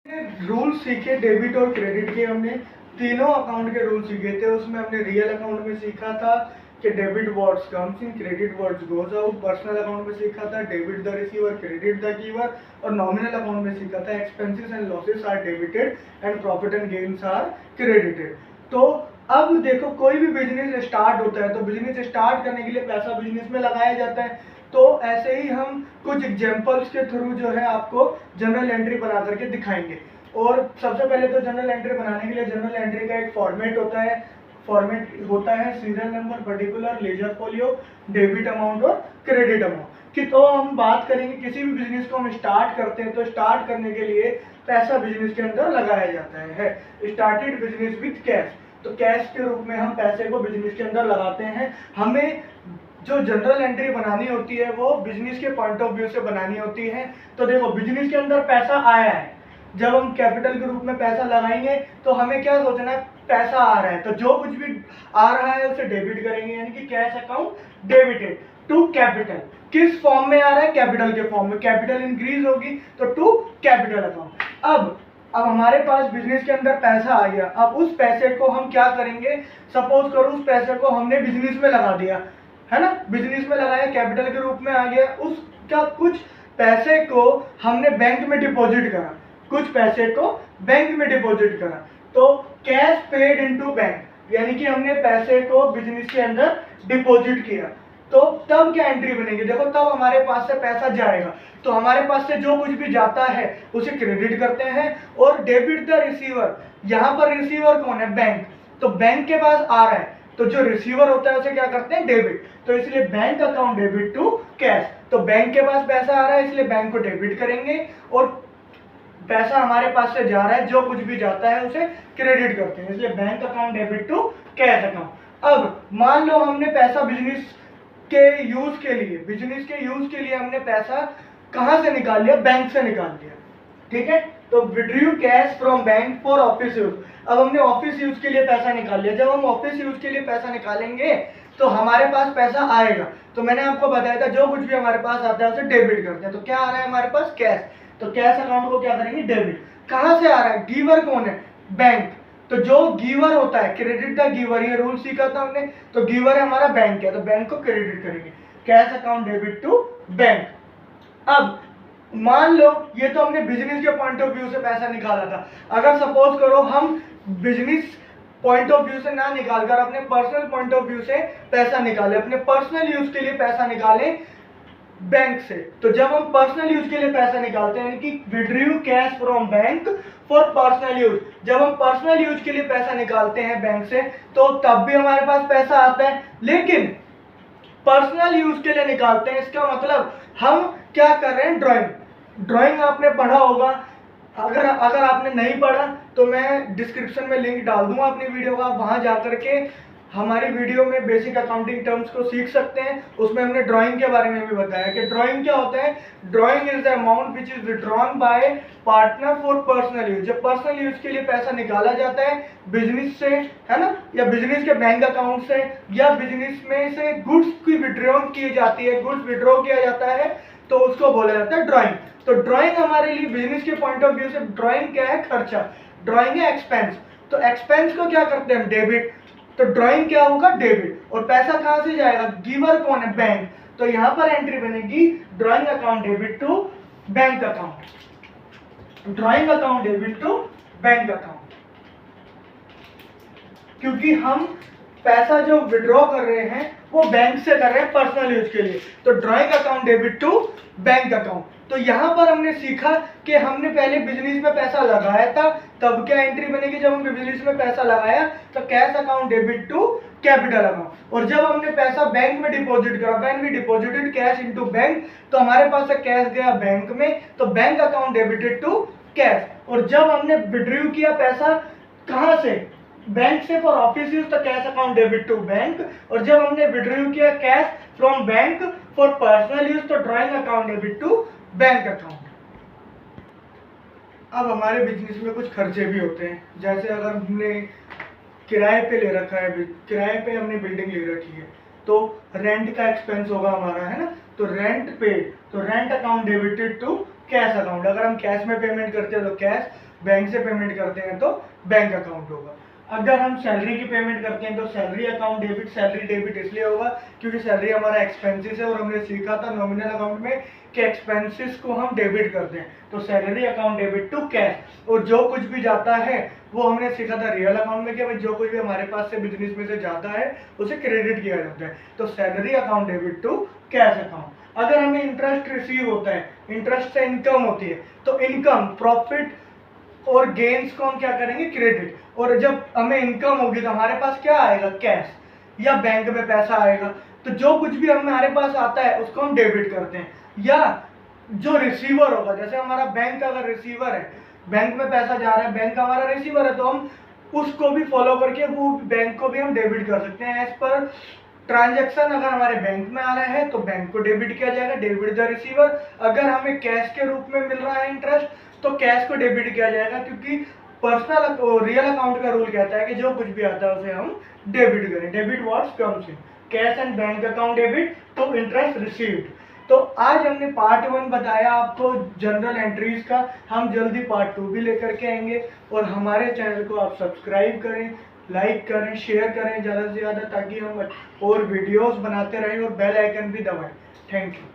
Rule सीखे debit और credit के। हमने तीनों अकाउंट के रूल सीखे थे। उसमें हमने रियल अकाउंट में सीखा था कि debit words comes in, credit words goes out. Personal account में सीखा था debit the receiver, credit the giver. और नॉमिनल अकाउंट में सीखा था expenses and losses are debited and profit and gains are credited. तो अब देखो, कोई भी बिजनेस स्टार्ट होता है तो बिजनेस स्टार्ट करने के लिए पैसा बिजनेस में लगाया जाता है। तो ऐसे ही हम कुछ एग्जांपल्स के थ्रू जो है आपको जनरल एंट्री बना करके दिखाएंगे। और सबसे पहले तो जनरल एंट्री बनाने के लिए जनरल एंट्री का एक फॉर्मेट होता है serial number, particular, ledger folio, debit amount और क्रेडिट अमाउंट की। तो हम बात करेंगे, किसी भी बिजनेस को हम स्टार्ट करते हैं तो स्टार्ट करने के लिए पैसा बिजनेस के अंदर लगाया जाता है। स्टार्टेड बिजनेस विथ कैश, तो कैश के रूप में हम पैसे को बिजनेस के अंदर लगाते हैं। हमें जो जनरल एंट्री बनानी होती है वो बिजनेस के पॉइंट ऑफ व्यू से बनानी होती है। तो देखो, बिजनेस के अंदर पैसा आया है, जब हम कैपिटल के रूप में पैसा लगाएंगे तो हमें क्या सोचना है, पैसा आ रहा है तो जो कुछ भी आ रहा है उसे डेबिट करेंगे, यानी कि cash account debited to capital. किस फॉर्म में आ रहा है, कैपिटल के फॉर्म में। कैपिटल इंक्रीज होगी तो टू कैपिटल अकाउंट। अब हमारे पास बिजनेस के अंदर पैसा आ गया। अब उस पैसे को हम क्या करेंगे, सपोज करो उस पैसे को हमने बिजनेस में लगा दिया, है ना, बिजनेस में लगाया, कैपिटल के रूप में आ गया। उसका कुछ पैसे को हमने बैंक में डिपॉजिट करा, कुछ पैसे को बैंक में डिपॉजिट करा, तो कैश पेड इनटू बैंक, यानी कि हमने पैसे को बिजनेस के अंदर डिपॉजिट किया। तो तब क्या एंट्री बनेगी, देखो तब हमारे पास से पैसा जाएगा, तो हमारे पास से जो कुछ भी जाता है उसे क्रेडिट करते हैं। और डेबिट द रिसीवर, यहाँ पर रिसीवर कौन है, बैंक, तो बैंक के पास आ रहा है तो जो रिसीवर होता है उसे क्या करते हैं, डेबिट। तो इसलिए bank account debit to cash, तो बैंक के पास पैसा आ रहा है इसलिए बैंक को डेबिट करेंगे, और पैसा हमारे पास से जा रहा है, जो कुछ भी जाता है उसे क्रेडिट करते हैं, इसलिए bank account debit to cash account. अब मान लो हमने पैसा बिजनेस के यूज के लिए हमने पैसा कहां से निकाल लिया, बैंक से निकाल लिया, ठीक है। तो withdrew cash from bank for office use, अब हमने ऑफिस यूज के लिए पैसा निकाल लिया। जब हम ऑफिस यूज के लिए पैसा निकालेंगे तो हमारे पास पैसा आएगा, तो मैंने आपको बताया था जो कुछ भी हमारे पास आता है उसे डेबिट करते हैं। तो क्या आ रहा है हमारे पास, कैश, तो कैश अकाउंट को क्या करेंगे, डेबिट। कहां से आ रहा है, गिवर कौन है, बैंक, तो जो गिवर होता है, क्रेडिट द गिवर, ये रूल सीखा था हमने, तो गिवर है हमारा बैंक है, तो बैंक को क्रेडिट करेंगे, cash account debit to bank. अब मान लो ये तो हमने बिजनेस के पॉइंट ऑफ व्यू से पैसा निकाला था। अगर सपोज करो हम बिजनेस पॉइंट ऑफ व्यू से ना निकालकर अपने पर्सनल पॉइंट ऑफ व्यू से पैसा निकाले, अपने पर्सनल यूज के लिए पैसा निकाले बैंक से, तो जब हम पर्सनल यूज के लिए पैसा निकालते हैं, कि withdrew cash from bank for personal use, जब हम पर्सनल यूज के लिए पैसा निकालते हैं बैंक से तो तब भी हमारे पास पैसा आता है। लेकिन पर्सनल यूज के लिए निकालते हैं, इसका मतलब हम क्या कर रहे हैं, ड्राइंग आपने पढ़ा होगा। अगर आपने नहीं पढ़ा तो मैं डिस्क्रिप्शन में लिंक डाल दूंगा अपनी वीडियो का, वहां जाकर के हमारी वीडियो में बेसिक अकाउंटिंग टर्म्स को सीख सकते हैं। उसमें हमने ड्राइंग के बारे में भी बताया कि ड्राइंग क्या होता है। Drawing is the amount which is withdrawn bye partner for personal use, जब पर्सनल यूज के लिए पैसा निकाला जाता है बिजनेस से, है ना, या बिजनेस के बैंक अकाउंट से, या बिजनेस में से गुड्स की विड्रॉन की जाती है, गुड्स विड्रॉ किया जाता है, तो उसको बोला जाता है ड्राइंग। तो ड्राइंग हमारे लिए बिजनेस के पॉइंट ऑफ व्यू से ड्राइंग क्या है, खर्चा, ड्राइंग है एक्सपेंस, तो एक्सपेंस को क्या करते हैं, डेबिट, तो ड्राइंग क्या होगा, डेबिट। और पैसा कहां से जाएगा, गिवर कौन है, बैंक, तो यहां पर एंट्री बनेगी drawing account debit to bank account, drawing account debit to bank account, क्योंकि हम पैसा जो विड्रॉ कर रहे हैं वो बैंक से कर रहे हैं पर्सनल यूज के लिए, तो drawing account debit to bank account. तो यहां पर हमने सीखा कि हमने पहले बिजनेस में पैसा लगाया था, तब क्या एंट्री बनेगी, जब हमने बिजनेस में पैसा लगाया तो cash account debit to capital account. और जब हमने पैसा बैंक में डिपॉजिट करा, when we deposited cash into bank, तो हमारे पास से कैश गया बैंक में, तो bank account debited to cash. और जब हमने विड्रू किया पैसा कहां से, बैंक से फॉर ऑफिस यूज, तो cash account debit to bank. और जब हमने विड्रू किया cash from bank for personal use, तो drawing account debit to bank account. अब हमारे बिजनेस में कुछ खर्चे भी होते हैं, जैसे अगर हमने किराए पे ले रखा है, किराए पे हमने बिल्डिंग ले रखी है, तो रेंट का एक्सपेंस होगा हमारा, है ना, तो रेंट पेड, तो rent account debited to cash account. अगर हम कैश में पेमेंट करते हैं तो कैश, बैंक से पेमेंट करते हैं तो बैंक अकाउंट होगा। अगर हम सैलरी की पेमेंट करते हैं तो salary account debit. Salary debit इसलिए होगा क्योंकि सैलरी हमारा एक्सपेंसेस है और हमने सीखा था नॉमिनल अकाउंट में कि एक्सपेंसेस को हम डेबिट करते हैं, तो salary account debit to cash. और जो कुछ भी जाता है वो हमने सीखा था रियल अकाउंट में कि भाई जो कुछ भी हमारे पास से बिजनेस में से जाता है उसे क्रेडिट किया जाता है, तो salary account debit to cash account. अगर हमें इंटरेस्ट रिसीव होता है, इंटरेस्ट से इनकम होती है, तो इनकम प्रॉफिट और गेन्स को हम क्या करेंगे क्रेडिट। और जब हमें इनकम होगी तो हमारे पास क्या आएगा कैश या बैंक में पैसा आएगा, तो जो कुछ भी हमारे पास आता है उसको हम डेबिट करते हैं। या जो रिसीवर होगा, जैसे हमारा बैंक अगर रिसीवर है, बैंक में पैसा जा रहा है, बैंक हमारा रिसीवर है, तो हम उसको भी फॉलो करके वो बैंक को भी हम डेबिट कर सकते हैं एज पर ट्रांजैक्शन। अगर हमारे बैंक में आ रहा है तो बैंक को डेबिट किया जाएगा, डेबिट द रिसीवर। अगर हमें कैश के रूप में मिल रहा है इंटरेस्ट तो कैश को डेबिट किया जाएगा, क्योंकि पर्सनल रियल अकाउंट का रूल कहता है कि जो कुछ भी आता है उसे हम डेबिट करें। Debit what's comes in cash and bank account debit to interest received. तो आज हमने पार्ट 1 बताया आपको जनरल एंट्रीज का, हम जल्दी पार्ट 2 भी लेकर के आएंगे। और हमारे चैनल को आप सब्सक्राइब करें, लाइक करें, शेयर करें ज़्यादा से ज़्यादा, ताकि हम और वीडियोस बनाते रहें और बेल आइकन भी दबाएं। Thank you.